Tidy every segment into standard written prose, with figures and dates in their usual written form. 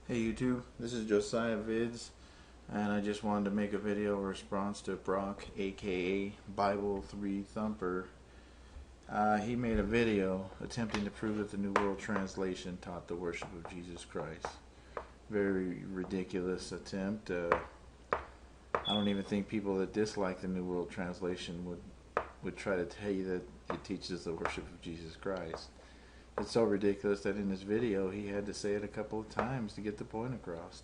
Hey YouTube, this is Josiah Vids, and I just wanted to make a video in response to Brock, aka Bible3Thumper. He made a video attempting to prove that the New World Translation taught the worship of Jesus Christ. Very ridiculous attempt. I don't even think people that dislike the New World Translation would try to tell you that it teaches the worship of Jesus Christ. It's so ridiculous that in this video he had to say it a couple of times to get the point across.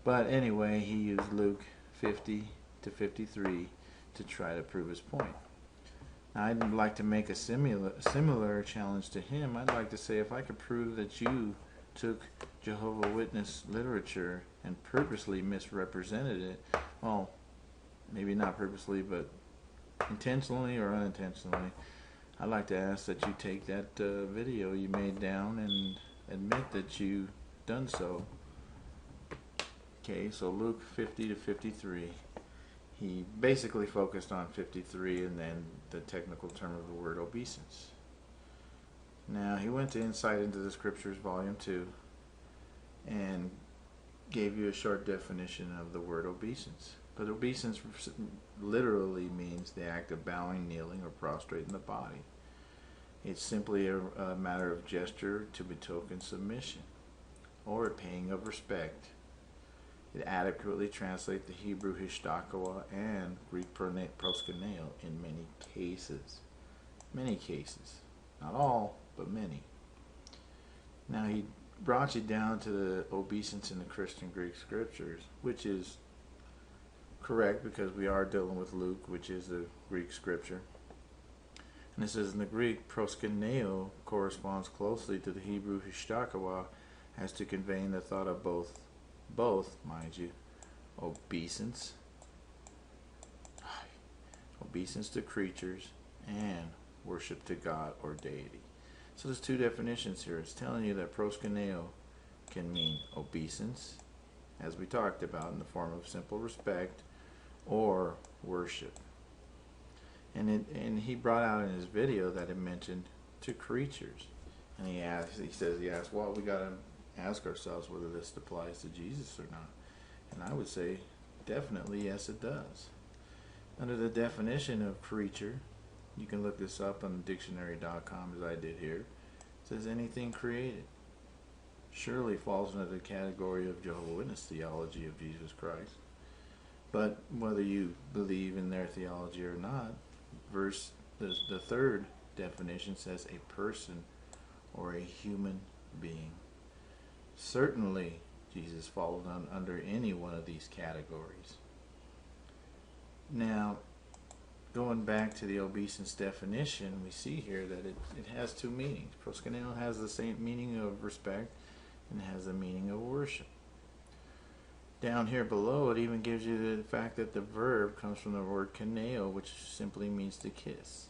But anyway, he used Luke 50 to 53 to try to prove his point. Now, I'd like to make a similar challenge to him. I'd like to say, if I could prove that you took Jehovah's Witness literature and purposely misrepresented it, well, maybe not purposely, but intentionally or unintentionally, I'd like to ask that you take that video you made down and admit that you done so. Okay, so Luke 50 to 53. He basically focused on 53 and then the technical term of the word obeisance. Now, he went to Insight into the Scriptures, Volume 2, and gave you a short definition of the word obeisance. But obeisance literally means the act of bowing, kneeling, or prostrating the body. It's simply a matter of gesture to betoken submission, or a paying of respect. It adequately translates the Hebrew hishtakawa and Greek proskuneo in many cases. Many cases. Not all, but many. Now, he brought you down to the obeisance in the Christian Greek scriptures, which is correct because we are dealing with Luke, which is a Greek scripture. And it says in the Greek, proskuneo corresponds closely to the Hebrew hishtakawa as to conveying the thought of both, mind you, obeisance to creatures and worship to God or deity. So there's two definitions here. It's telling you that proskuneo can mean obeisance, as we talked about, in the form of simple respect, or worship. And he brought out in his video that it mentioned to creatures. And he asked, well, we got to ask ourselves whether this applies to Jesus or not. And I would say, definitely, yes, it does. Under the definition of creature, you can look this up on dictionary.com as I did here. It says anything created. Surely falls under the category of Jehovah's Witness theology of Jesus Christ. But whether you believe in their theology or not, the third definition says a person or a human being. Certainly, Jesus falls under any one of these categories. Now, going back to the obeisance definition, we see here that it has two meanings. Proskuneo has the same meaning of respect and has the meaning of worship. Down here below, it even gives you the fact that the verb comes from the word kaneo, which simply means to kiss.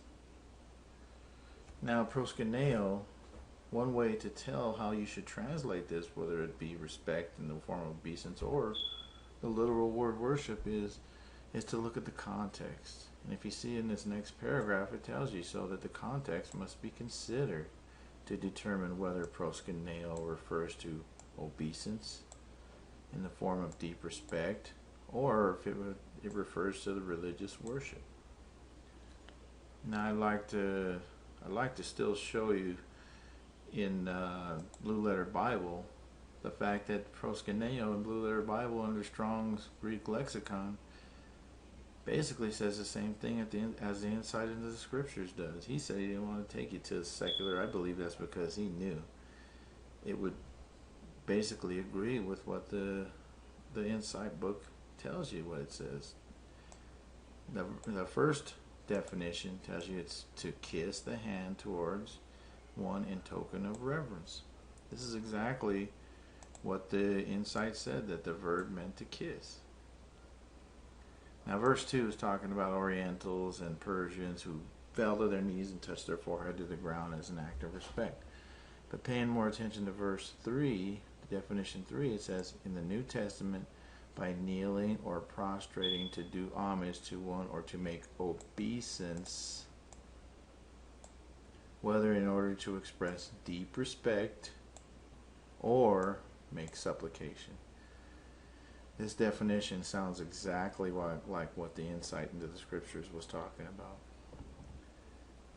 Now, proskuneo, one way to tell how you should translate this, whether it be respect in the form of obeisance or the literal word worship, is to look at the context. And if you see in this next paragraph, it tells you so that the context must be considered to determine whether proskuneo refers to obeisance in the form of deep respect, or if it refers to the religious worship. Now, I'd like to still show you in Blue Letter Bible the fact that proskuneo in Blue Letter Bible under Strong's Greek lexicon basically says the same thing as the Insight into the Scriptures does. He said he didn't want to take you to secular. I believe that's because he knew it would basically agree with what the Insight book tells you, what it says. The first definition tells you it's to kiss the hand towards one in token of reverence. This is exactly what the Insight said, that the verb meant to kiss. Now, verse 2 is talking about Orientals and Persians who fell to their knees and touched their forehead to the ground as an act of respect. But paying more attention to verse 3, definition 3, it says, in the New Testament, by kneeling or prostrating to do homage to one or to make obeisance, whether in order to express deep respect or make supplication. This definition sounds exactly like what the insight into the scriptures was talking about.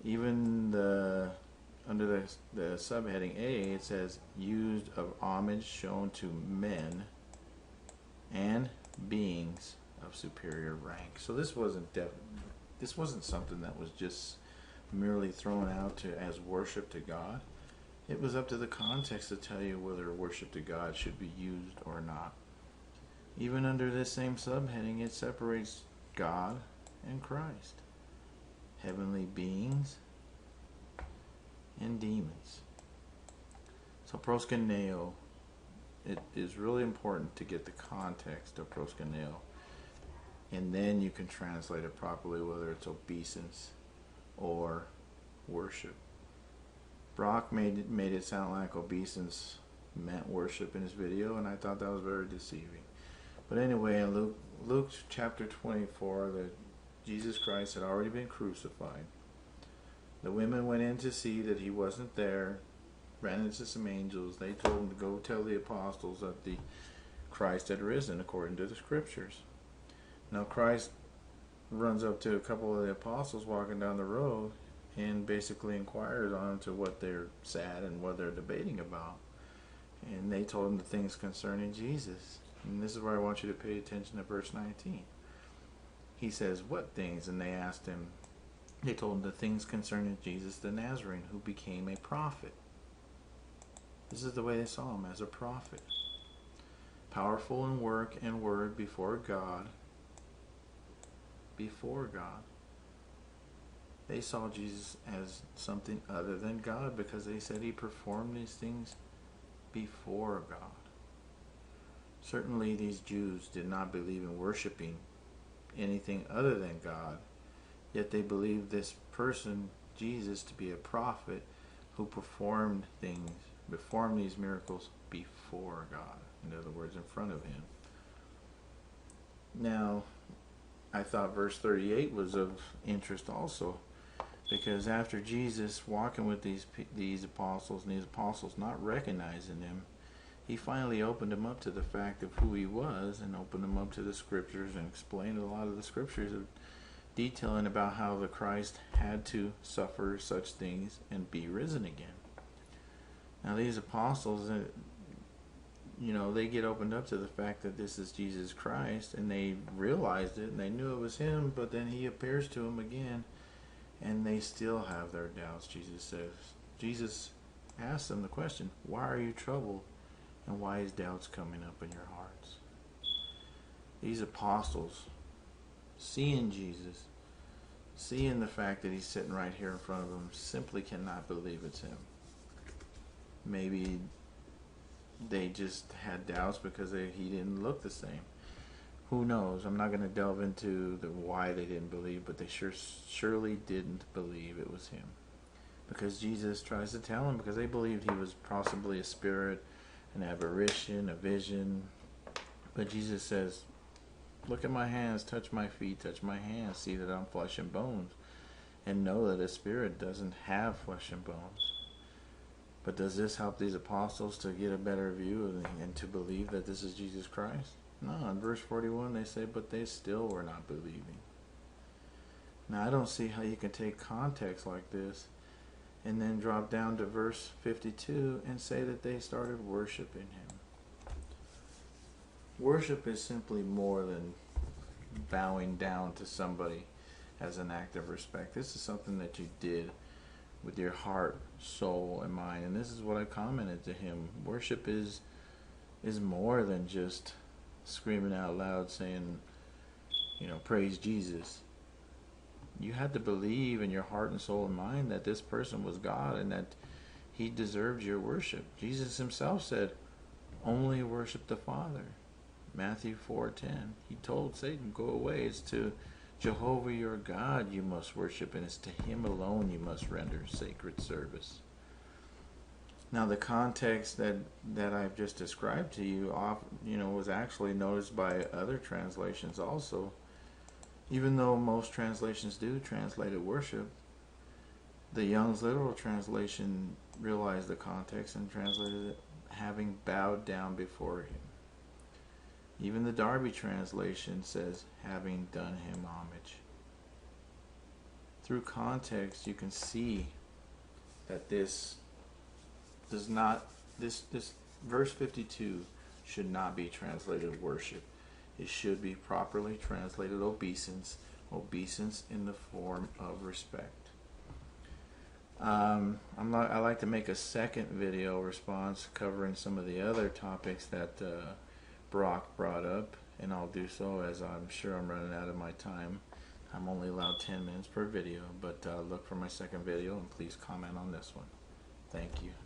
Even under the subheading A, it says used of homage shown to men and beings of superior rank. So this wasn't something that was just merely thrown out as worship to God. It was up to the context to tell you whether worship to God should be used or not. Even under this same subheading, it separates God and Christ, heavenly beings and demons. So proskuneo, it is really important to get the context of proskuneo, and then you can translate it properly, whether it's obeisance or worship. Brock made it sound like obeisance meant worship in his video, and I thought that was very deceiving. But anyway, in Luke chapter 24, Jesus Christ had already been crucified. The women went in to see that he wasn't there, ran into some angels. They told him to go tell the apostles that the Christ had risen according to the scriptures. Now Christ runs up to a couple of the apostles walking down the road and basically inquires on to what they're sad and what they're debating about. And they told him the things concerning Jesus. And this is where I want you to pay attention to verse 19. He says, what things? And they asked him, they told him the things concerning Jesus the Nazarene, who became a prophet. This is the way they saw him, as a prophet. Powerful in work and word before God. Before God. They saw Jesus as something other than God because they said he performed these things before God. Certainly these Jews did not believe in worshiping anything other than God, yet they believed this person, Jesus, to be a prophet who performed these miracles before God. In other words, in front of him. Now, I thought verse 38 was of interest also, because after Jesus walking with these apostles, and these apostles not recognizing him, he finally opened them up to the fact of who he was, and opened them up to the scriptures, and explained a lot of the scriptures of detailing about how the Christ had to suffer such things and be risen again. Now these apostles, they get opened up to the fact that this is Jesus Christ, and they realized it, and they knew it was him, but then he appears to them again, and they still have their doubts, Jesus says. Jesus asks them the question, why are you troubled? And why is doubts coming up in your hearts? These apostles, seeing Jesus, seeing the fact that he's sitting right here in front of them, simply cannot believe it's him. Maybe they just had doubts because he didn't look the same. Who knows? I'm not going to delve into why they didn't believe, but they surely didn't believe it was him. Because Jesus tries to tell them, because they believed he was possibly a spirit, an apparition, a vision. But Jesus says, look at my hands, touch my feet, touch my hands, see that I'm flesh and bones, and know that a spirit doesn't have flesh and bones. But does this help these apostles to get a better view and to believe that this is Jesus Christ? No, in verse 41 they say, but they still were not believing. Now I don't see how you can take context like this and then drop down to verse 52 and say that they started worshiping him. Worship is simply more than bowing down to somebody as an act of respect. This is something that you did with your heart, soul, and mind. And this is what I commented to him. Worship is more than just screaming out loud saying, praise Jesus. You had to believe in your heart and soul and mind that this person was God and that he deserved your worship. Jesus himself said, only worship the Father. Matthew 4:10. He told Satan, go away. It's to Jehovah your God you must worship, and it's to him alone you must render sacred service. Now the context that I've just described to you, was actually noticed by other translations also. Even though most translations do translate it worship, the Young's literal translation realized the context and translated it having bowed down before him. Even the Darby translation says, having done him homage. Through context, you can see that this does not, this verse 52 should not be translated worship. It should be properly translated obeisance, obeisance in the form of respect. I like to make a second video response covering some of the other topics that Brock brought up, and I'll do so as I'm sure I'm running out of my time. I'm only allowed 10 minutes per video, but look for my second video and please comment on this one. Thank you.